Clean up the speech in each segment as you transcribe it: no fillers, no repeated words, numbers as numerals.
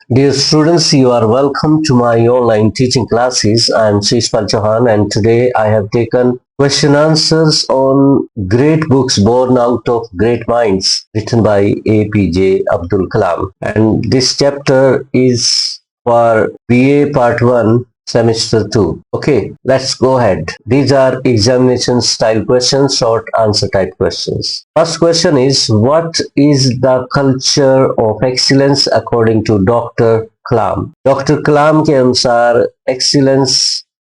Dear students, you are welcome to my online teaching classes. I am Shishpal Chauhan and today I have taken question answers on great books born out of great minds written by APJ Abdul Kalam. And this chapter is for BA Part 1 Semester 2. Okay, let's go ahead. These are examination style questions, short answer type questions. First question is, what is the culture of excellence according to Dr. Kalam? Doctor Kalam के अनुसार excellence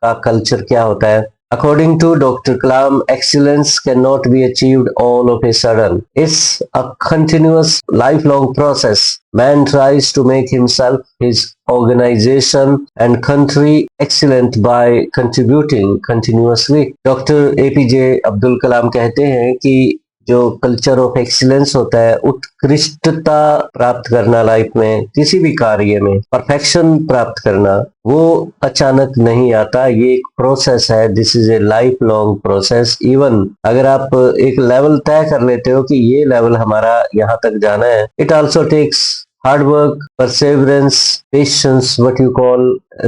का culture क्या होता है? According to Dr. Kalam, excellence cannot be achieved all of a sudden. It's a continuous, lifelong process. Man tries to make himself, his organization and country excellent by contributing continuously. Doctor APJ Abdul Kalam कहते हैं कि जो culture of excellence होता है, उत्कृष्टता प्राप्त करना life में, किसी भी कार्य में परफेक्शन प्राप्त करना, वो अचानक नहीं आता। ये एक प्रोसेस है। This is a life long process. Even अगर आप एक लेवल तय कर लेते हो कि ये लेवल हमारा यहाँ तक जाना है, it also takes hard work, perseverance, patience, what you call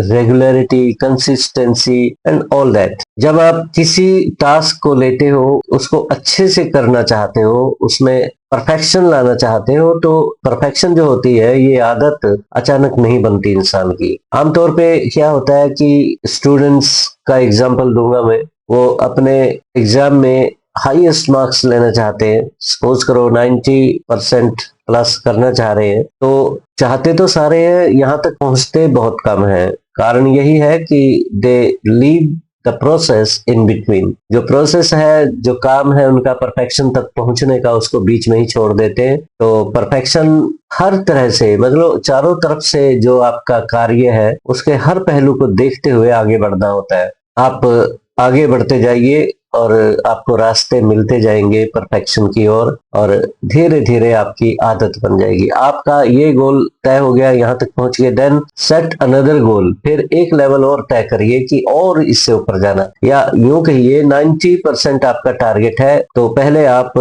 regularity, consistency and all that. जब आप किसी टास्क को लेते हो, उसको अच्छे से करना चाहते हो, उसमें परफेक्शन लाना चाहते हो, तो परफेक्शन जो होती है, ये आदत अचानक नहीं बनती इंसान की। आमतौर पे क्या होता है कि स्टूडेंट्स का एग्जांपल दूंगा मैं, वो अपने एग्जाम में हाईएस्ट मार्क्स लेना चाहते हैं। सपोज करो 90% प्लस करना चाह रहे हैं, तो चाहते तो सारे हैं, यहाँ तक पहुंचते बहुत कम है। कारण यही है कि they leave the process in between. जो प्रोसेस है, जो काम है उनका परफेक्शन तक पहुंचने का, उसको बीच में ही छोड़ देते हैं। तो परफेक्शन हर तरह से, मतलब चारों तरफ से जो आपका कार्य है, उसके हर पहलू को देखते हुए आगे बढ़ना होता है। आप आगे बढ़ते जाइए और आपको रास्ते मिलते जाएंगे परफेक्शन की ओर, और धीरे धीरे आपकी आदत बन जाएगी। आपका ये गोल तय हो गया, यहाँ तक पहुंच गए, देन सेट अनदर गोल। फिर एक लेवल और तय करिए कि और इससे ऊपर जाना, या यूं कहिए 90% आपका टारगेट है, तो पहले आप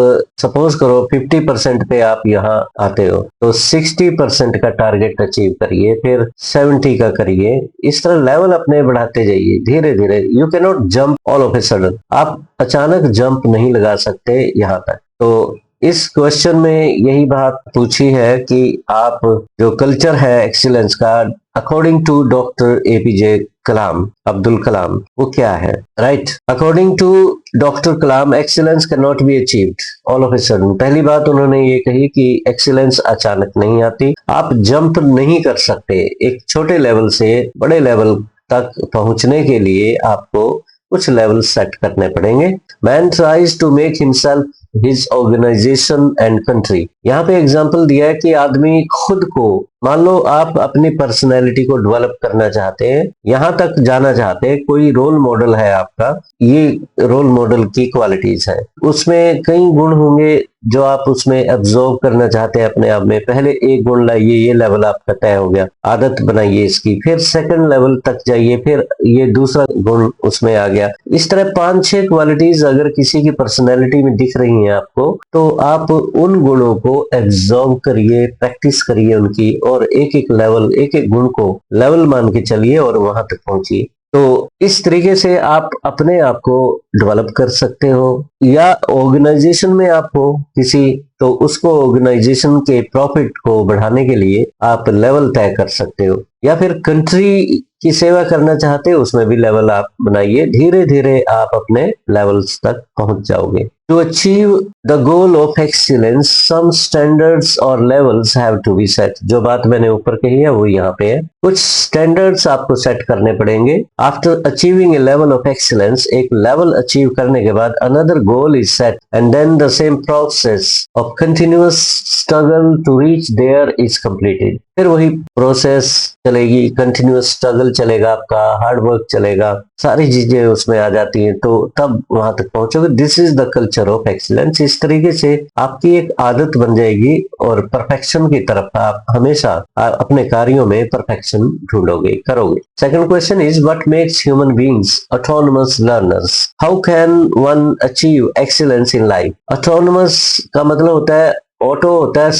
सपोज करो 50% पे आप यहाँ आते हो, तो 60% का टारगेट अचीव करिए, फिर 70 का करिए। इस तरह लेवल अपने बढ़ाते जाइए धीरे धीरे। You can not jump all of a sudden. आप अचानक जंप नहीं लगा सकते यहाँ तक। तो इस क्वेश्चन में यही बात पूछी है कि आप जो कल्चर है एक्सीलेंस का according to doctor APJ Kalam, Abdul Kalam, वो क्या है? Right, according to doctor Kalam, excellence can not be achieved all of a sudden. पहली बात उन्होंने ये कही कि एक्सीलेंस अचानक नहीं आती। आप जंप नहीं कर सकते। एक छोटे लेवल से बड़े लेवल तक पहुंचने के लिए आपको कुछ लेवल सेट करने पड़ेंगे। Man tries to make himself, his organisation and country. यहाँ पे एग्जांपल दिया है कि आदमी खुद को, मान लो आप अपनी पर्सनैलिटी को डेवलप करना चाहते हैं, यहाँ तक जाना चाहते हैं, कोई रोल मॉडल है आपका, ये रोल मॉडल की क्वालिटीज है, उसमें कई गुण होंगे जो आप उसमें एब्जॉर्व करना चाहते हैं अपने आप में। पहले एक गुण लाइए, ये लेवल आपका तय हो गया, आदत बनाइए इसकी, फिर सेकंड लेवल तक जाइए, फिर ये दूसरा गुण उसमें आ गया। इस तरह 5-6 क्वालिटीज अगर किसी की पर्सनैलिटी में दिख रही हैं आपको, तो आप उन गुणों को एब्जॉर्व करिए, प्रैक्टिस करिए उनकी, और एक एक लेवल, एक एक गुण को लेवल मान के चलिए और वहां तक पहुंचिए। तो इस तरीके से आप अपने आप को डेवलप कर सकते हो। या ऑर्गेनाइजेशन में आप हो किसी, तो उसको ऑर्गेनाइजेशन के प्रॉफिट को बढ़ाने के लिए आप लेवल तय कर सकते हो। या फिर कंट्री की सेवा करना चाहते हो, उसमें भी लेवल आप बनाइए। धीरे धीरे आप अपने लेवल्स तक पहुंच जाओगे। To achieve the goal of excellence, some standards और levels have to be set. जो बात मैंने ऊपर कही है वो यहाँ पे है। कुछ स्टैंडर्ड्स आपको सेट करने पड़ेंगे। After achieving a level of excellence, एक लेवल अचीव करने के बाद another goal is set and then the same process of continuous struggle to reach there is completed. फिर वही प्रोसेस चलेगी, कंटिन्यूअस स्ट्रगल चलेगा, आपका हार्ड वर्क चलेगा, सारी चीजें उसमें आ जाती हैं, तो तब वहां तक पहुंचोगे। This is the culture of excellence. इस तरीके से आपकी एक आदत बन जाएगी और परफेक्शन की तरफ आप हमेशा अपने कार्यों में परफेक्शन ढूंढोगे, करोगे। Second question is, what makes human beings autonomous learners? How can one achieve excellence in life? Autonomous का मतलब होता है, ऑटो होता है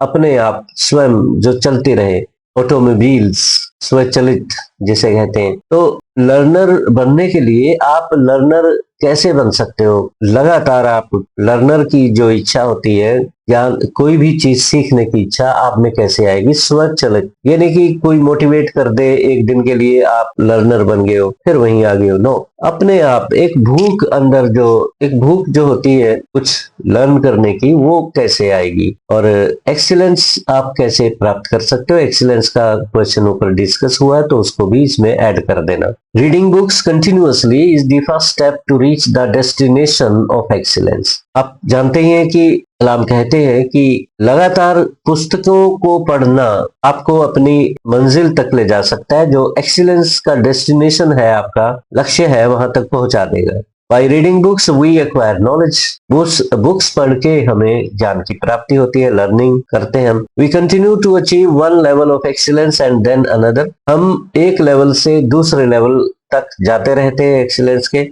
अपने आप, स्वयं जो चलती रहे, ऑटोमोबाइल्स, स्वचालित जिसे कहते हैं। तो लर्नर बनने के लिए आप लर्नर कैसे बन सकते हो? लगातार आप लर्नर की जो इच्छा होती है या कोई भी चीज सीखने की इच्छा आप में कैसे आएगी? स्वचालित, यानी कि कोई मोटिवेट कर दे, एक दिन के लिए आप लर्नर बन गए हो फिर वहीं आ गए हो। नो, अपने आप एक भूख अंदर, जो एक भूख जो होती है कुछ लर्न करने की, वो कैसे आएगी? और एक्सीलेंस आप कैसे प्राप्त कर सकते हो? एक्सीलेंस का क्वेश्चन ऊपर डिस्कस हुआ है तो उसको भी इसमें ऐड कर देना। Reading books continuously is the first step to reach the destination of excellence. आप जानते ही हैं कि कलाम कहते हैं कि लगातार पुस्तकों को पढ़ना आपको अपनी मंजिल तक ले जा सकता है, जो एक्सीलेंस का डेस्टिनेशन है, आपका लक्ष्य है, वहां तक पहुंचा देगा। By reading books we acquire knowledge. Books पढ़ के हमें ज्ञान की प्राप्ति होती है, लर्निंग करते हैं हम। We continue to achieve one level of excellence and then another. हम एक लेवल से दूसरे लेवल तक जाते रहते हैं एक्सीलेंस के।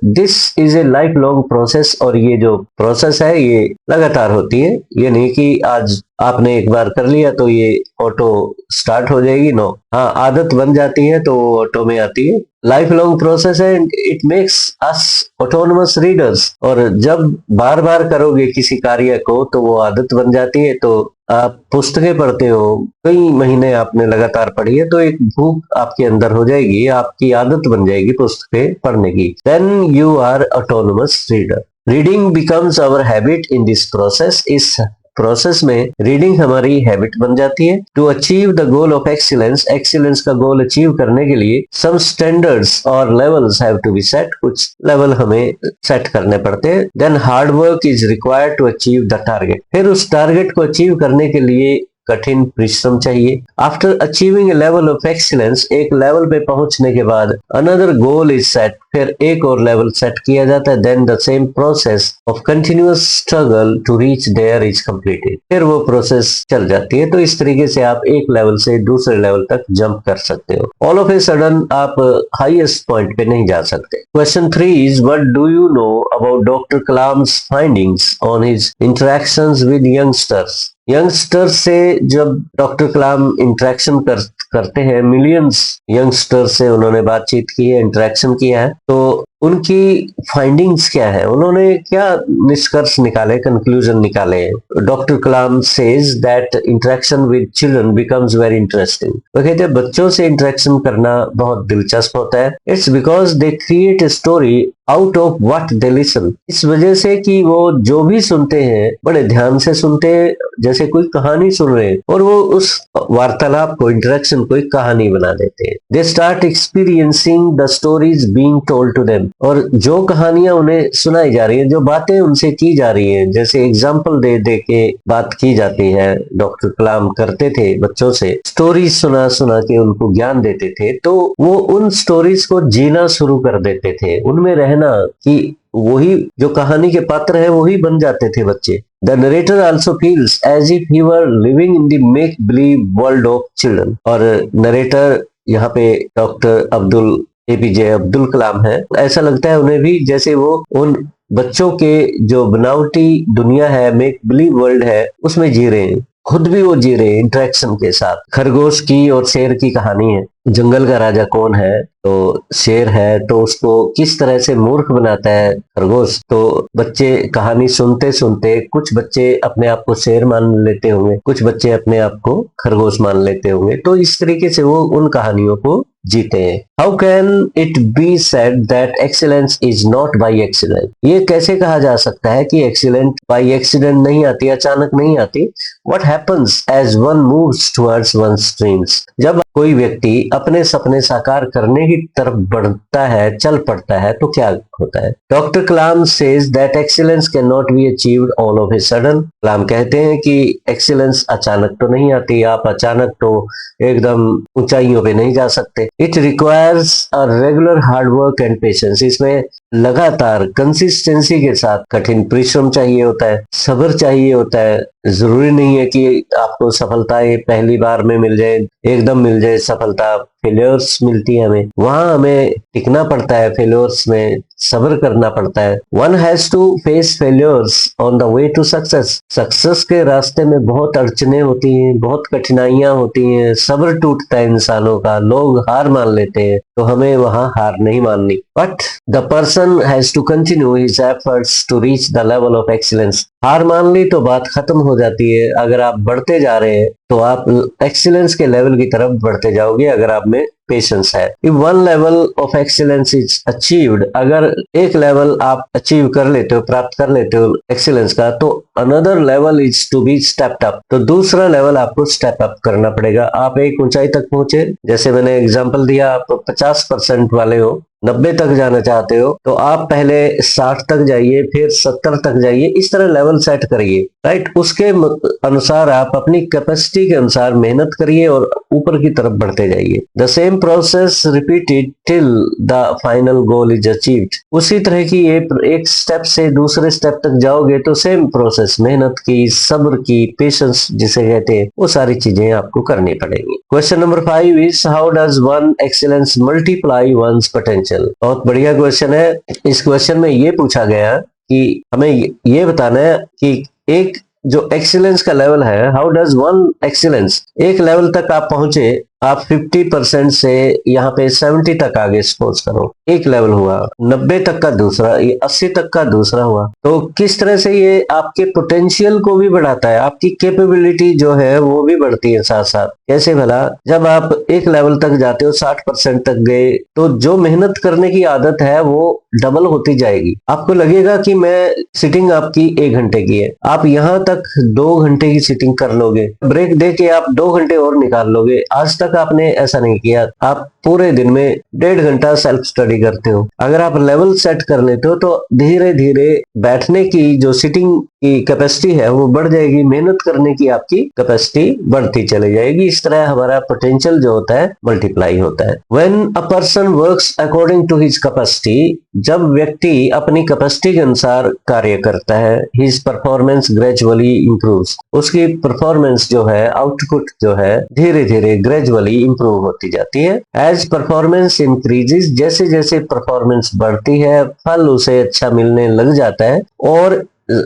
This is a life long process. और ये जो प्रोसेस है ये लगातार होती है, ये नहीं कि आज आपने एक बार कर लिया तो ये ऑटो स्टार्ट हो जाएगी। नो, हाँ, आदत बन जाती है तो ऑटो में आती है। लाइफ लॉन्ग प्रोसेस है, it makes us autonomous readers. और जब बार बार करोगे किसी कार्य को तो वो आदत बन जाती है। तो आप पुस्तकें पढ़ते हो, कई महीने आपने लगातार पढ़ी है, तो एक भूख आपके अंदर हो जाएगी, आपकी आदत बन जाएगी पुस्तकें पढ़ने की। Then you are autonomous reader. Reading becomes our habit in this process. इस प्रोसेस में रीडिंग हमारी हैबिट बन जाती है। To achieve the goal of excellence, excellence का गोल अचीव करने के लिए सम स्टैंडर्ड्स और levels have to be set. कुछ लेवल हमें सेट करने पड़ते हैं। Then hard work is required to achieve the target. फिर उस टारगेट को अचीव करने के लिए कठिन परिश्रम चाहिए। After achieving a level of excellence, एक लेवल पे पहुंचने के बाद अनदर गोल इज सेट, फिर एक और लेवल सेट किया जाता है। Then the same process of continuous struggle to reach there is completed. फिर वो प्रोसेस चल जाती है। तो इस तरीके से आप एक लेवल से दूसरे लेवल तक जंप कर सकते हो। ऑल ऑफ ए सडन आप हाईएस्ट पॉइंट पे नहीं जा सकते। Question 3 is what do you know about doctor Kalam's findings on his interactions with youngsters. Youngsters से जब डॉक्टर कलाम इंटरेक्शन करते हैं, मिलियंस यंगस्टर से उन्होंने बातचीत की है, इंटरेक्शन किया है, तो उनकी फाइंडिंग्स क्या है, उन्होंने क्या निष्कर्ष निकाले, कंक्लूजन निकाले। Doctor Kalam says that interaction with children becomes very interesting. वो कहते हैं बच्चों से इंटरेक्शन करना बहुत दिलचस्प होता है। It's because they create a story out of what they listen. इस वजह से कि वो जो भी सुनते हैं बड़े ध्यान से सुनते हैं, जैसे कोई कहानी सुन रहे हैं, और वो उस वार्तालाप को, इंटरेक्शन को एक कहानी बना देते हैं। They start experiencing the stories being told to them. और जो कहानियां उन्हें सुनाई जा रही है, जो बातें उनसे की जा रही है, जैसे एग्जाम्पल दे दे के बात की जाती है, डॉक्टर कलाम करते थे बच्चों से स्टोरीज सुना सुना के उनको ज्ञान देते थे, तो वो उन स्टोरीज को जीना शुरू कर देते थे, उनमें रहना, कि वही जो कहानी के पात्र है वही बन जाते थे बच्चे। The narrator also feels as if he were living in the make believe world of children. और नरेटर यहाँ पे डॉक्टर APJ अब्दुल कलाम है। ऐसा लगता है उन्हें भी जैसे वो उन बच्चों के जो बनावटी दुनिया है, मेक बिलीव वर्ल्ड है, उसमें जी रहे हैं, खुद भी वो जी रहे हैं इंटरेक्शन के साथ। खरगोश की और शेर की कहानी है। जंगल का राजा कौन है? तो शेर है, तो उसको किस तरह से मूर्ख बनाता है खरगोश। तो बच्चे कहानी सुनते सुनते, कुछ बच्चे अपने आप को शेर मान लेते होंगे, कुछ बच्चे अपने आप को खरगोश मान लेते होंगे। तो इस तरीके से वो उन कहानियों को जीते हैं। How can it be said that excellence is not by accident? ये कैसे कहा जा सकता है कि एक्सीलेंट बाई एक्सीडेंट नहीं आती, अचानक नहीं आती। What happens as one moves towards one's dreams? जब कोई व्यक्ति अपने सपने साकार करने की तरफ बढ़ता है, चल पड़ता है, तो क्या होता है? Doctor Kalam says that excellence can not be achieved all of a sudden. Kalam कहते हैं कि एक्सीलेंस अचानक तो नहीं आती, आप अचानक तो एकदम ऊंचाइयों पे नहीं जा सकते। It requires a regular hard work and patience. इसमें लगातार कंसिस्टेंसी के साथ कठिन परिश्रम चाहिए होता है, सब्र चाहिए होता है। जरूरी नहीं है कि आपको सफलता पहली बार में मिल जाए, एकदम मिल जाए सफलता, फेलियर्स मिलती है हमें, वहां हमें टिकना पड़ता है, फेलियर्स में सब्र करना पड़ता है। One has to face failures on the way to success. Success के रास्ते में बहुत अड़चने होती हैं, बहुत कठिनाइयां होती हैं, सब्र टूटता है इंसानों का, लोग हार मान लेते हैं, तो हमें वहां हार नहीं माननी। But the person has to continue his efforts to reach the level of excellence. हार मान ली तो बात खत्म हो जाती है। अगर आप बढ़ते जा रहे हैं तो आप एक्सीलेंस के लेवल की तरफ बढ़ते जाओगे, अगर आप में पेशेंस है। If one level of excellence is achieved, अगर एक लेवल आप अचीव कर लेते हो, प्राप्त कर लेते हो एक्सीलेंस का, तो another level is to be stepped up, तो दूसरा लेवल आपको स्टेप अप करना पड़ेगा। आप एक ऊंचाई तक पहुंचे, जैसे मैंने एग्जांपल दिया, आप 50% वाले हो, 90 तक जाना चाहते हो, तो आप पहले 60 तक जाइए, फिर 70 तक जाइए, इस तरह लेवल सेट करिए, राइट। उसके अनुसार आप अपनी कैपेसिटी के अनुसार मेहनत करिए और ऊपर की तरफ बढ़ते जाइए। The same process repeated till the final goal is achieved. उसी तरह की ये एक स्टेप से दूसरे स्टेप तक जाओगे तो सेम प्रोसेस, मेहनत की, सब्र की, पेशेंस जिसे कहते हैं, वो सारी चीजें आपको करनी पड़ेंगी। Question number 5 is how does one excellence multiply one's potential. बहुत बढ़िया क्वेश्चन है। इस क्वेश्चन में ये पूछा गया कि हमें ये बताना है कि एक जो एक्सीलेंस का लेवल है, हाउ डज वन एक्सीलेंस, एक लेवल तक आप पहुंचे, आप 50% से यहाँ पे 70 तक आगे सपोज करो, एक लेवल हुआ, 90 तक का दूसरा, ये 80 तक का दूसरा हुआ, तो किस तरह से ये आपके पोटेंशियल को भी बढ़ाता है, आपकी कैपेबिलिटी जो है वो भी बढ़ती है साथ साथ। कैसे भला, जब आप एक लेवल तक जाते हो, 60% तक गए, तो जो मेहनत करने की आदत है वो डबल होती जाएगी। आपको लगेगा कि मैं सीटिंग आपकी 1 घंटे की है, आप यहाँ तक 2 घंटे की सीटिंग कर लोगे, ब्रेक दे के आप 2 घंटे और निकाल लोगे। आज तक आपने ऐसा नहीं किया, आप पूरे दिन में 1.5 घंटा सेल्फ स्टडी करते हो। अगर आप लेवल सेट कर लेते हो तो धीरे धीरे बैठने की जो सिटिंग की कैपेसिटी है वो बढ़ जाएगी, मेहनत करने की आपकी कैपेसिटी बढ़ती चली जाएगी। इस तरह हमारा पोटेंशियल जो होता है मल्टीप्लाई होता है। When a person works according to his capacity, जब व्यक्ति अपनी कैपेसिटी के अनुसार कार्य करता है, हिज परफॉर्मेंस ग्रेजुअली इंप्रूव्स, उसकी परफॉर्मेंस जो है, आउटपुट जो है, धीरे धीरे ग्रेजुअली इंप्रूव होती जाती है। एज परफॉर्मेंस इंक्रीजेस, जैसे जैसे परफॉर्मेंस बढ़ती है, फल उसे अच्छा मिलने लग जाता है और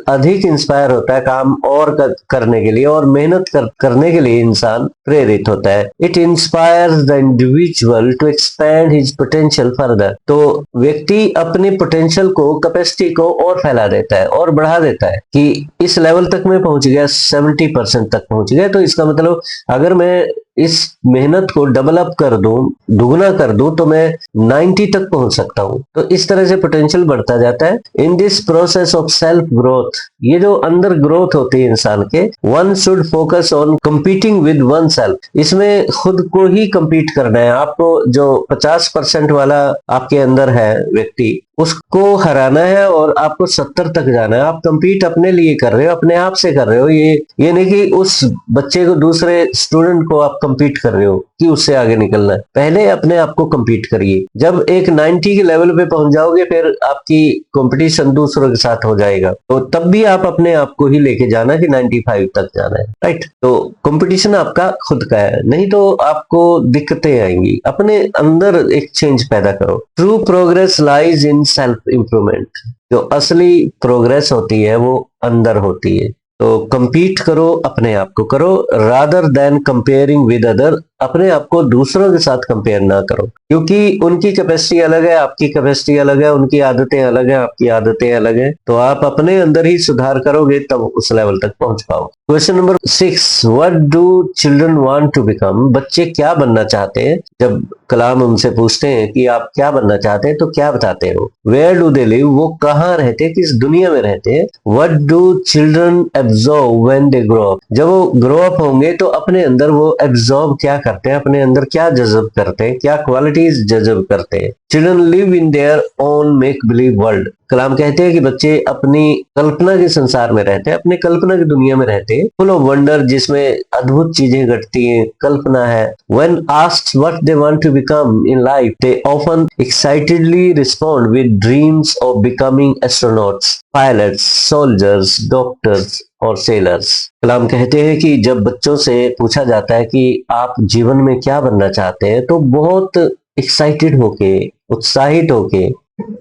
अधिक इंस्पायर होता है काम और करने के लिए, और मेहनत करने के लिए इंसान प्रेरित होता है। It inspires the individual to expand his potential further, तो व्यक्ति अपनी पोटेंशियल को, कैपेसिटी को और फैला देता है और बढ़ा देता है कि इस लेवल तक मैं पहुंच गया, 70% तक पहुंच गया, तो इसका मतलब अगर मैं इस मेहनत को डबल अप कर दूं, दुगना कर दूं, तो मैं 90 तक पहुंच सकता हूं। तो इस तरह से पोटेंशियल बढ़ता जाता है। इन this process of self growth, ये जो अंदर ग्रोथ होती है इंसान के, one should focus on competing with one self, इसमें खुद को ही कंपीट करना है। आपको जो 50% वाला आपके अंदर है व्यक्ति, उसको हराना है और आपको 70 तक जाना है। आप कंपीट अपने लिए कर रहे हो, अपने आप से कर रहे हो, ये नहीं कि उस बच्चे को, दूसरे स्टूडेंट को आप कंपीट कर रहे हो कि उससे आगे निकलना है। पहले अपने आप को कंपीट करिए। जब एक 90 के लेवल पे पहुंच जाओगे, फिर आपकी कंपटीशन दूसरों के साथ हो जाएगा, तो तब भी आप अपने आप को ही लेके जाना कि 95 तक जाना है, राइट। तो कंपटीशन आपका खुद का है, नहीं तो आपको दिक्कतें आएंगी। अपने अंदर एक चेंज पैदा करो। True progress lies in self improvement, जो असली प्रोग्रेस होती है वो अंदर होती है। तो compete करो, अपने आप को करो, rather than comparing with other, अपने आप को दूसरों के साथ कंपेयर ना करो, क्योंकि उनकी कैपेसिटी अलग है, आपकी कैपेसिटी अलग है, उनकी आदतें अलग है, आपकी आदतें अलग है। तो आप अपने अंदर ही सुधार करोगे तब उस लेवल तक पहुंच पाओ। Question number 6, what do children want to become, बच्चे क्या बनना चाहते हैं। जब कलाम उनसे पूछते हैं कि आप क्या बनना चाहते हैं, तो क्या बताते हो। वेयर डू दे लिव, वो कहाँ रहते हैं, किस दुनिया में रहते हैं। What do children absorb when they grow up, जब वो ग्रो अप होंगे तो अपने अंदर वो एब्जॉर्ब क्या करते हैं, अपने अंदर क्या जज़ब करते हैं, क्या क्वालिटीज जज़ब करते हैं। Children live in their own make believe world, Kalam कहते हैं कि बच्चे अपनी कल्पना के संसार में रहते हैं, अपने कल्पना की दुनिया में रहते हैं, फुल ऑफ वंडर, जिसमें अद्भुत चीजें घटती हैं, कल्पना है। When asked what they want to become in life, they often excitedly respond with dreams of becoming astronauts, pilots, soldiers, doctors, और sailors. कलाम कहते हैं कि जब बच्चों से पूछा जाता है कि आप जीवन में क्या बनना चाहते हैं, तो बहुत एक्साइटेड होके, उत्साहित होके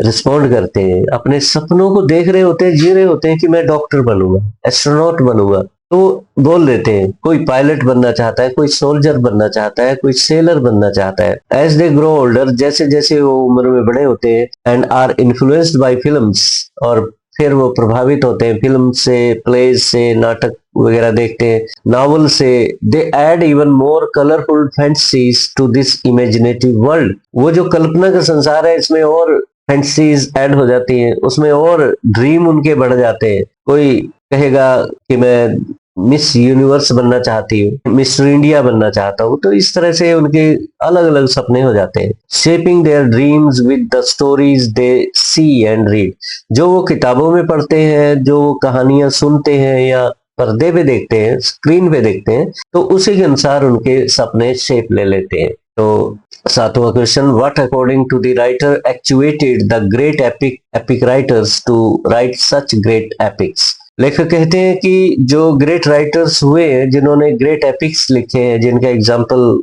रिस्पॉन्ड करते हैं, अपने सपनों को देख रहे होते हैं, जी रहे होते हैं कि मैं डॉक्टर बनूंगा, एस्ट्रोनॉट बनूंगा, तो बोल देते हैं। कोई पायलट बनना चाहता है, कोई सोल्जर बनना चाहता है, कोई सेलर बनना चाहता है। एज दे ग्रो ओल्डर, जैसे जैसे वो उम्र में बड़े होते हैं, and are influenced by films, और फिर वो प्रभावित होते हैं फिल्म से, प्लेज से, नाटक वगैरह देखते हैं, नॉवल से, they add even more colourful fantasies to this imaginative world. वो जो कल्पना का संसार है, इसमें और फैंटेसीज ऐड हो जाती हैं, उसमें और ड्रीम उनके बढ़ जाते हैं। कोई कहेगा कि मैं मिस यूनिवर्स बनना चाहती हूँ, मिस्टर इंडिया बनना चाहता हूँ, तो इस तरह से उनके अलग अलग सपने हो जाते हैं। Shaping their dreams with the stories they see and read, जो वो किताबों में पढ़ते हैं, जो वो कहानियां सुनते हैं या पर्दे पे देखते हैं, स्क्रीन पे देखते हैं, तो उसी के अनुसार उनके सपने शेप ले लेते हैं। तो सातवां question, what according to the writer actuated the great epic writers to write such great epics. लेखक कहते हैं कि जो ग्रेट राइटर्स हुए हैं, जिन्होंने ग्रेट एपिक्स लिखे हैं, जिनका एग्जाम्पल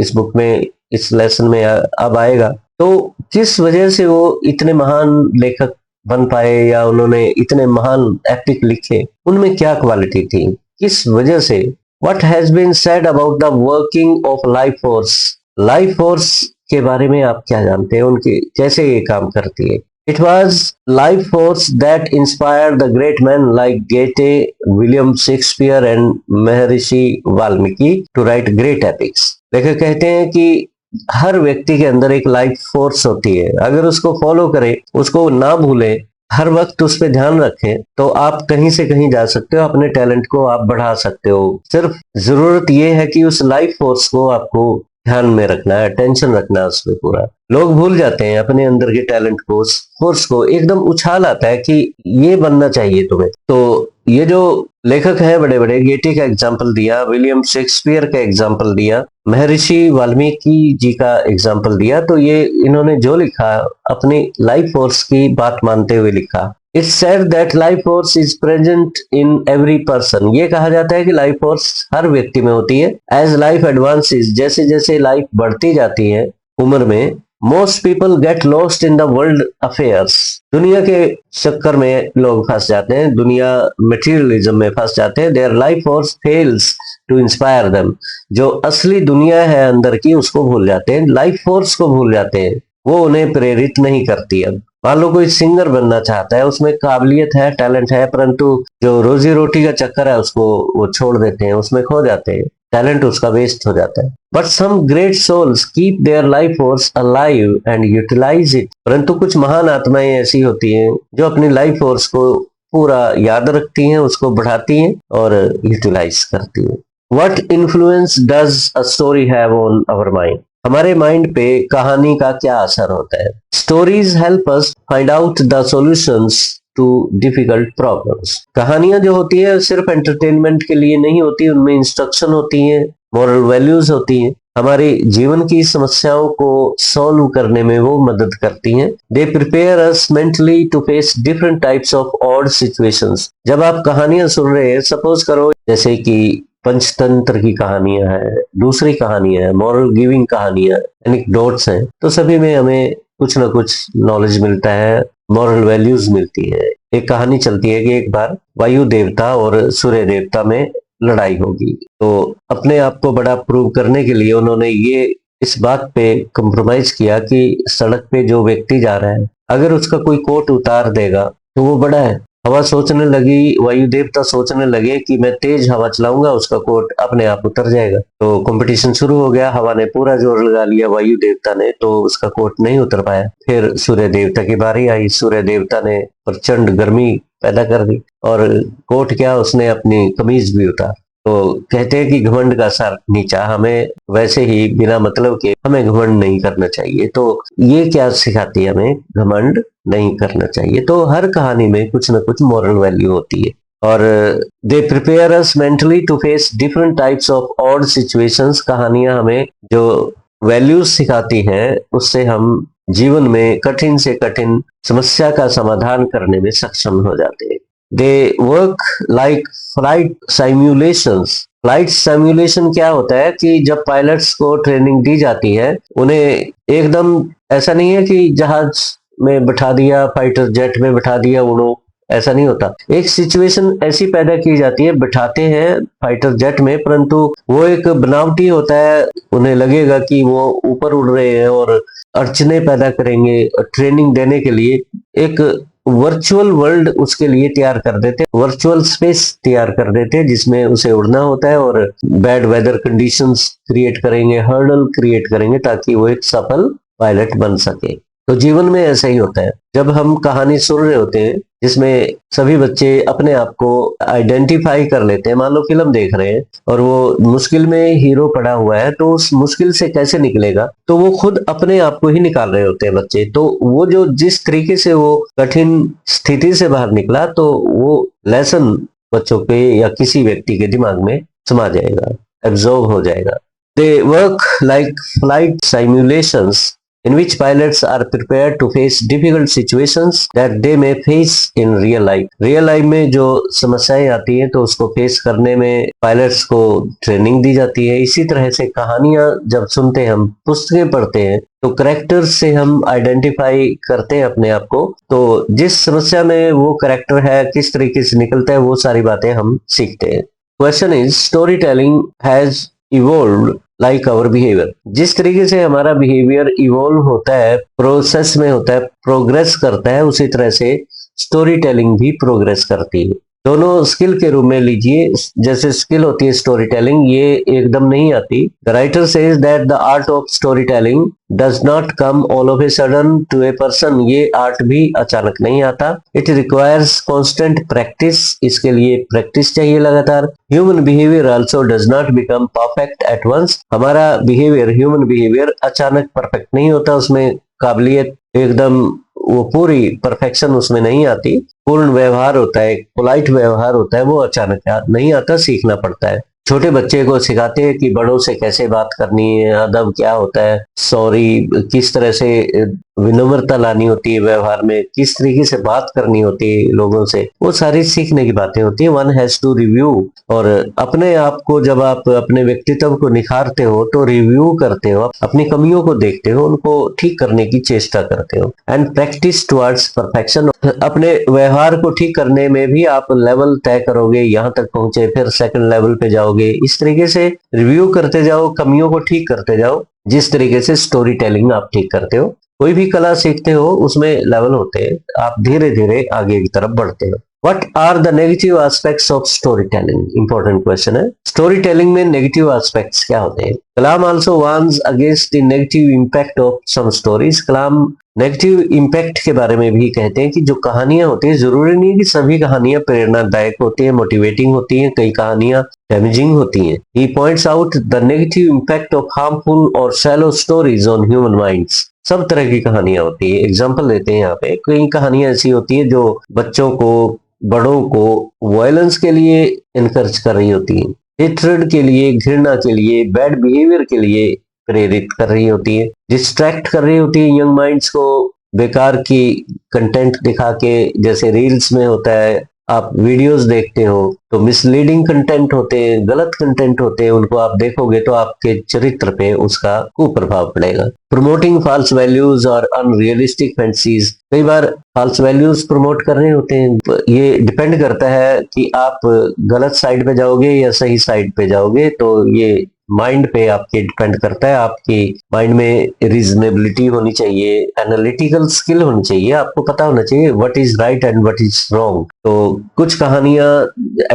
इस बुक में, इस लेसन में अब आएगा, तो किस वजह से वो इतने महान लेखक बन पाए, या उन्होंने इतने महान एपिक लिखे, उनमें क्या क्वालिटी थी, किस वजह से। What has been said about the working of life force? Life force के बारे में आप क्या जानते हैं, उनके कैसे ये काम करती है। It was life force that inspired the great men like Goethe, William Shakespeare and Maharishi Valmiki to write great epics. लेखक कहते हैं कि हर व्यक्ति के अंदर एक लाइफ फोर्स होती है, अगर उसको फॉलो करें, उसको ना भूलें, हर वक्त उस पर ध्यान रखें, तो आप कहीं से कहीं जा सकते हो, अपने टैलेंट को आप बढ़ा सकते हो। सिर्फ जरूरत यह है कि उस लाइफ फोर्स को आपको ध्यान में रखना है, टेंशन रखना है उसमें पूरा। लोग भूल जाते हैं अपने अंदर के टैलेंट को, उस फोर्स को, एकदम उछाल आता है कि ये बनना चाहिए तुम्हें। तो ये जो लेखक हैं बड़े बड़े, गेटे का एग्जाम्पल दिया, विलियम शेक्सपियर का एग्जाम्पल दिया, महर्षि वाल्मीकि जी का एग्जाम्पल दिया, तो ये इन्होंने जो लिखा अपनी लाइफ फोर्स की बात मानते हुए लिखा। It's said that life force is present in every person. ये कहा जाता है कि लाइफ फोर्स हर व्यक्ति में होती है। एज लाइफ एडवांसेस, जैसे जैसे लाइफ बढ़ती जाती है उम्र में, most people get lost in the world affairs. दुनिया के चक्कर में लोग फंस जाते हैं, दुनिया मटेरियलिज्म में फंस जाते हैं। Their life force fails to inspire them. जो असली दुनिया है अंदर की, उसको भूल जाते हैं, लाइफ फोर्स को भूल जाते हैं, वो उन्हें प्रेरित नहीं करती। अब मान लो कोई सिंगर बनना चाहता है, उसमें काबिलियत है, टैलेंट है, परंतु जो रोजी रोटी का चक्कर है उसको वो छोड़ देते हैं, उसमें खो जाते हैं, टैलेंट उसका वेस्ट हो जाता है। But some great souls keep their life force alive and utilise it. परंतु कुछ महान आत्माएं ऐसी होती हैं जो अपनी लाइफ फोर्स को पूरा याद रखती हैं, उसको बढ़ाती हैं और यूटिलाइज करती हैं। What influence does a story have on our mind? हमारे माइंड पे कहानी का क्या असर होता है? Stories help us find out the solutions to difficult problems. कहानियां जो होती है सिर्फ एंटरटेनमेंट के लिए नहीं होती, उनमें इंस्ट्रक्शन होती है, मॉरल वैल्यूज होती हैं, हमारे जीवन की समस्याओं को सॉल्व करने में वो मदद करती हैं। They prepare us mentally to face different types of odd situations. जब आप कहानियां सुन रहे हैं, सपोज करो जैसे कि पंचतंत्र की कहानियां हैं, दूसरी कहानियां हैं, मॉरल गिविंग कहानियां, एनेक्डोट्स हैं, तो सभी में हमें कुछ ना कुछ नॉलेज मिलता है, मॉरल वैल्यूज मिलती है। एक कहानी चलती है कि एक बार वायु देवता और सूर्य देवता में लड़ाई होगी, तो अपने आप को बड़ा प्रूव करने के लिए उन्होंने ये इस बात पे कंप्रोमाइज किया कि सड़क पे जो व्यक्ति जा रहा है, अगर उसका कोई कोट उतार देगा तो वो बड़ा है। हवा सोचने लगी, वायु देवता सोचने लगे कि मैं तेज हवा चलाऊंगा, उसका कोट अपने आप उतर जाएगा। तो कंपटीशन शुरू हो गया, हवा ने पूरा जोर लगा लिया, वायु देवता ने, तो उसका कोट नहीं उतर पाया। फिर सूर्य देवता की बारी आई, सूर्य देवता ने प्रचंड गर्मी पैदा कर दी, और कोट क्या, उसने अपनी कमीज भी उतार। तो कहते हैं कि घमंड का सर नीचा, हमें वैसे ही बिना मतलब के हमें घमंड नहीं करना चाहिए। तो ये क्या सिखाती है हमें? घमंड नहीं करना चाहिए। तो हर कहानी में कुछ ना कुछ मॉरल वैल्यू होती है। और they prepare us mentally to face different types of odd situations. कहानियां हमें जो वैल्यूज सिखाती हैं, उससे हम जीवन में कठिन से कठिन समस्या का समाधान करने में सक्षम हो जाते हैं। They work like flight simulations. Flight simulation क्या होता है कि जब पायलट्स को ट्रेनिंग दी जाती है, उन्हें एकदम ऐसा नहीं है कि जहाज में बैठा दिया, फाइटर जेट में बैठा दिया, उड़ो, ऐसा नहीं होता। एक सिचुएशन ऐसी पैदा की जाती है, बिठाते हैं फाइटर जेट में, परंतु वो एक बनावटी होता है। उन्हें लगेगा कि वो ऊपर उड़ रहे हैं और अड़चने पैदा करेंगे। ट्रेनिंग देने के लिए एक वर्चुअल वर्ल्ड उसके लिए तैयार कर देते, वर्चुअल स्पेस तैयार कर देते जिसमें उसे उड़ना होता है, और बैड वेदर कंडीशंस क्रिएट करेंगे, हर्डल क्रिएट करेंगे ताकि वो एक सफल पायलट बन सके। तो जीवन में ऐसा ही होता है। जब हम कहानी सुन रहे होते हैं जिसमें सभी बच्चे अपने आप को आइडेंटिफाई कर लेते हैं, मान लो फिल्म देख रहे हैं और वो मुश्किल में हीरो पड़ा हुआ है, तो उस मुश्किल से कैसे निकलेगा, तो वो खुद अपने आप को ही निकाल रहे होते हैं बच्चे। तो वो जो जिस तरीके से वो कठिन स्थिति से बाहर निकला, तो वो लेसन बच्चों के या किसी व्यक्ति के दिमाग में समा जाएगा, एब्जॉर्ब हो जाएगा। दे work like flight simulations in which pilots are prepared to face difficult situations that they may face in real life. Real life में जो समस्याएं आती हैं तो उसको फेस करने में पायलट्स को ट्रेनिंग दी जाती है। इसी तरह से कहानियां जब सुनते हैं, हम पुस्तकें पढ़ते हैं, तो करेक्टर्स से हम आइडेंटिफाई करते हैं अपने आप को। तो जिस समस्या में वो करेक्टर है, किस तरीके से निकलता है, वो सारी बातें हम सीखते हैं। Question is, story telling has evolved like our behaviour. जिस तरीके से हमारा बिहेवियर इवॉल्व होता है, प्रोसेस में होता है, प्रोग्रेस करता है, उसी तरह से स्टोरी टेलिंग भी प्रोग्रेस करती है। दोनों स्किल के रूप में लीजिए। जैसे स्किल होती है स्टोरी टेलिंग, ये एकदम नहीं आती। The writer says that the art of story telling does not come all of a sudden to a person. ये आर्ट भी अचानक नहीं आता। It requires constant practice. इसके लिए प्रैक्टिस चाहिए लगातार। Human behaviour also does not become perfect at once. हमारा बिहेवियर, ह्यूमन बिहेवियर अचानक परफेक्ट नहीं होता, उसमें काबिलियत एकदम वो पूरी परफेक्शन उसमें नहीं आती। पूर्ण व्यवहार होता है, पोलाइट व्यवहार होता है, वो अचानक नहीं आता, सीखना पड़ता है। छोटे बच्चे को सिखाते हैं कि बड़ों से कैसे बात करनी है, अदब क्या होता है, सॉरी किस तरह से विनम्रता लानी होती है व्यवहार में, किस तरीके से बात करनी होती है लोगों से, वो सारी सीखने की बातें होती है। One has to review. और अपने आप को जब आप अपने व्यक्तित्व को निखारते हो तो रिव्यू करते हो, अपनी कमियों को देखते हो, उनको ठीक करने की चेष्टा करते हो। And practice towards perfection. अपने व्यवहार को ठीक करने में भी आप लेवल तय करोगे, यहाँ तक पहुंचे, फिर सेकंड लेवल पे जाओगे। इस तरीके से रिव्यू करते जाओ, कमियों को ठीक करते जाओ, जिस तरीके से स्टोरी टेलिंग आप ठीक करते हो। कोई भी कला सीखते हो उसमें लेवल होते हैं, आप धीरे धीरे आगे की तरफ बढ़ते हो। What are the negative aspects of storytelling? Important question है। स्टोरी टेलिंग में नेगेटिव एस्पेक्ट्स क्या होते हैं? कलाम also warns against the negative impact of some stories. Kalam negative impact के बारे में भी कहते हैं कि जो कहानियां होती है, जरूरी नहीं है कि सभी कहानियां प्रेरणादायक होती हैं, मोटिवेटिंग होती हैं, कई कहानियां डैमेजिंग होती हैं। He points out the negative impact of harmful or shallow stories on human minds. सब तरह की कहानियां होती है। एग्जाम्पल लेते हैं यहाँ पे। कई कहानियां ऐसी होती है जो बच्चों को, बड़ों को वायलेंस के लिए इनकरेज कर रही होती है, हेट्रेड के लिए, घृणा के लिए, बैड बिहेवियर के लिए प्रेरित कर रही होती है, डिस्ट्रैक्ट कर रही होती है यंग माइंड्स को बेकार की कंटेंट दिखा के। जैसे रील्स में होता है, आप वीडियोस देखते हो तो मिसलीडिंग कंटेंट होते हैं, गलत कंटेंट होते हैं, उनको आप देखोगे तो आपके चरित्र पे उसका कुप्रभाव पड़ेगा। प्रमोटिंग फॉल्स वैल्यूज और अनरियलिस्टिक फैंटेसीज। कई बार फॉल्स वैल्यूज प्रमोट कर रहे होते हैं। ये डिपेंड करता है कि आप गलत साइड पे जाओगे या सही साइड पे जाओगे, तो ये माइंड पे आपके डिपेंड करता है। आपकी माइंड में रीजनेबिलिटी होनी चाहिए, एनालिटिकल स्किल होनी चाहिए, आपको पता होना चाहिए what is right and what is wrong. तो कुछ कहानियां,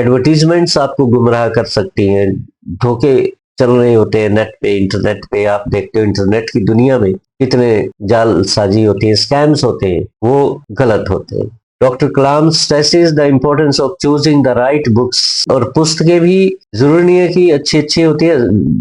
एडवर्टीजमेंट्स आपको गुमराह कर सकती हैं। धोखे चल रहे होते हैं नेट पे, इंटरनेट पे, आप देखते हो इंटरनेट की दुनिया में कितने जालसाजी होती है, स्कैम्स होते हैं, वो गलत होते हैं। Doctor Kalam stresses the importance of choosing the right books. और पुस्तकें भी जरूरी नहीं है कि अच्छी अच्छी होती है,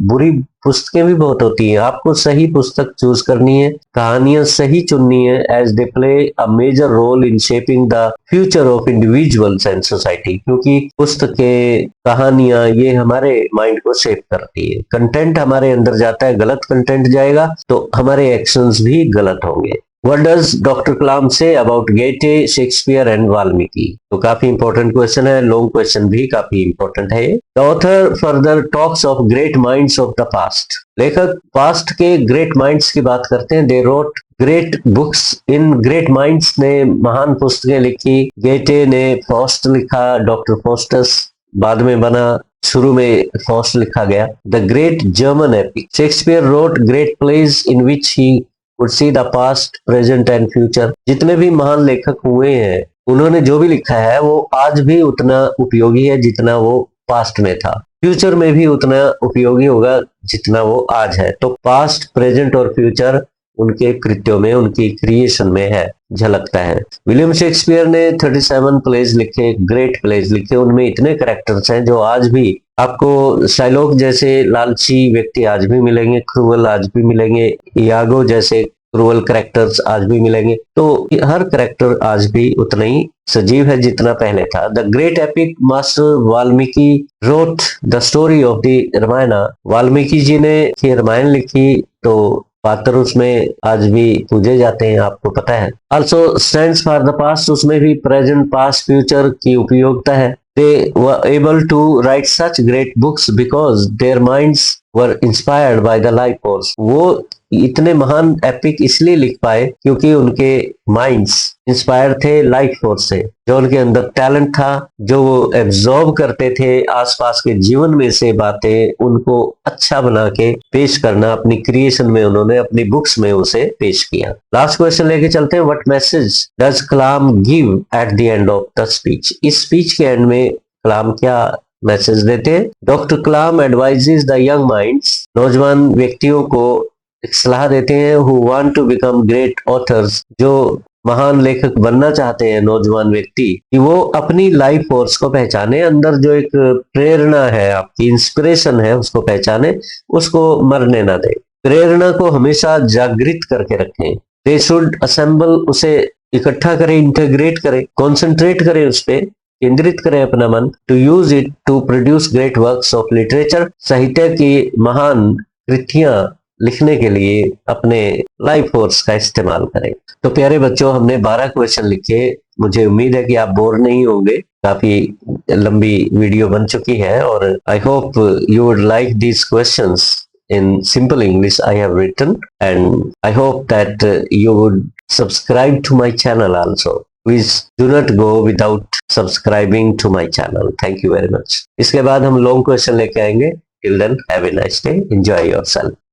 बुरी पुस्तकें भी बहुत होती हैं। आपको सही पुस्तक चूज करनी है, कहानियां सही चुननी है, as they play a major role in shaping the future of individuals and society. क्योंकि पुस्तकें, कहानियां, ये हमारे माइंड को शेप करती है। कंटेंट हमारे अंदर जाता है, गलत कंटेंट जाएगा तो हमारे एक्शंस भी गलत होंगे। What does Dr. Kalam say about Goethe, Shakespeare and Valmiki? तो काफी इंपॉर्टेंट क्वेश्चन है, लॉन्ग क्वेश्चन भी काफी इंपॉर्टेंट है ये। The author further talks of great minds of the past. लेखक पास्ट के ग्रेट माइंड्स की बात करते हैं। They wrote great books. In great minds ने महान पुस्तकें लिखी। गेटे ने फॉस्ट लिखा, डॉक्टर फॉस्टस बाद में बना, शुरू में फॉस्ट लिखा गया। The great German epic. Shakespeare wrote great plays in which he would see the past, present and future. जितने भी महान लेखक हुए हैं उन्होंने जो भी लिखा है वो आज भी उतना उपयोगी है जितना वो पास्ट में था, फ्यूचर में भी उतना उपयोगी होगा जितना वो आज है। तो पास्ट, प्रेजेंट और फ्यूचर उनके कृत्यों में, उनकी क्रिएशन में है, झलकता है। विलियम शेक्सपियर ने 37 प्लेज लिखे, ग्रेट प्लेज लिखे। उनमें इतने कैरेक्टर्स हैं जो आज भी आपको शाइलॉक जैसे लालची व्यक्ति आज भी मिलेंगे, क्रूअल आज भी मिलेंगे, यागो जैसे क्रूअल कैरेक्टर्स आज भी मिलेंगे। तो हर कैरेक्टर आज भी उतना ही सजीव है जितना पहले था। The great epic master Valmiki wrote the story of the Ramayana. Valmiki ji ने रामायण लिखी तो पात्र उसमें आज भी पूजे जाते हैं, आपको पता है। Also stands for the past, उसमें भी प्रेजेंट, पास्ट, फ्यूचर की उपयोगिता है। They were able to write such great books because their minds were inspired by the life force. वो इतने महान एपिक इसलिए लिख पाए क्योंकि उनके माइंड्स इंस्पायर थे लाइफ फोर्स से, जो उनके अंदर टैलेंट था, जो वो एब्जॉर्ब करते थे आसपास के जीवन में से बातें, उनको अच्छा बना के पेश करना अपनी क्रिएशन में उन्होंने अपनी बुक्स में उसे पेश किया। लास्ट क्वेश्चन लेके चलते हैं। What message does Kalam give at the end of the speech? इस स्पीच के एंड में कलाम क्या मैसेज देते हैं? Doctor Kalam advises the young minds, नौजवान व्यक्तियों को एक सलाह देते हैं, who want to become great authors, जो महान लेखक बनना चाहते हैं नौजवान व्यक्ति, कि वो अपनी लाइफ फोर्स को पहचाने, अंदर जो एक प्रेरणा है, आपकी इंस्पिरेशन है, उसको पहचाने, उसको मरने ना दे, प्रेरणा को हमेशा जागृत करके रखें। दे शुड असेंबल, उसे इकट्ठा करें, इंटीग्रेट करें, कॉन्सेंट्रेट करें, उस पर केंद्रित करें अपना मन। To use it to produce great works of literature, साहित्य की महान कृतियां लिखने के लिए अपने लाइफ फोर्स का इस्तेमाल करें। तो प्यारे बच्चों, हमने 12 क्वेश्चन लिखे। मुझे उम्मीद है कि आप बोर नहीं होंगे। काफी लंबी वीडियो बन चुकी है और I hope you would like these questions in simple English I have written, and I hope that you would subscribe to my channel also. Please do not go without subscribing to my channel. Thank you very much. इसके बाद हम long question लेके आएंगे। Till then, have a nice day. Enjoy yourself.